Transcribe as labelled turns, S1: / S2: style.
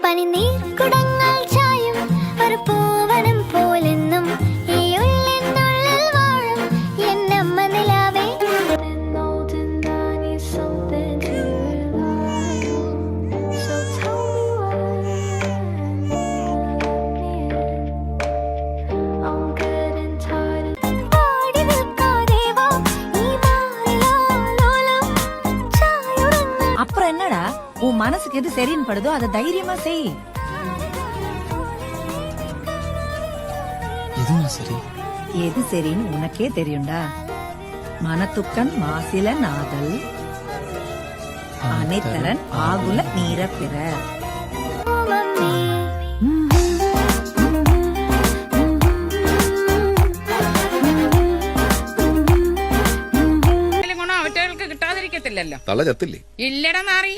S1: പനിനീർക്കുടങ്ങൾ ചായും ഒരു പൂവനം പോലെന്നും ഈ ഉള്ളിനുള്ളിൽ വാഴും എന്നമ്മ നിലാവേ.
S2: அப்புறம் என்னடா உன் மனசுக்கு எது சரின்னு படுதோ அதை தைரியமா செய்.
S3: சரி
S2: எது சரின்னு உனக்கே தெரியும்டா. மனத்துக்கன் மாசில நாதல் அனைத்தரன் ஆகுல நீர பிற.
S4: അവറ്റകൾക്ക് കിട്ടാതിരിക്കത്തില്ലല്ലോ.
S3: തല ചത്തില്ലേ?
S4: ഇല്ലടാ നാറി.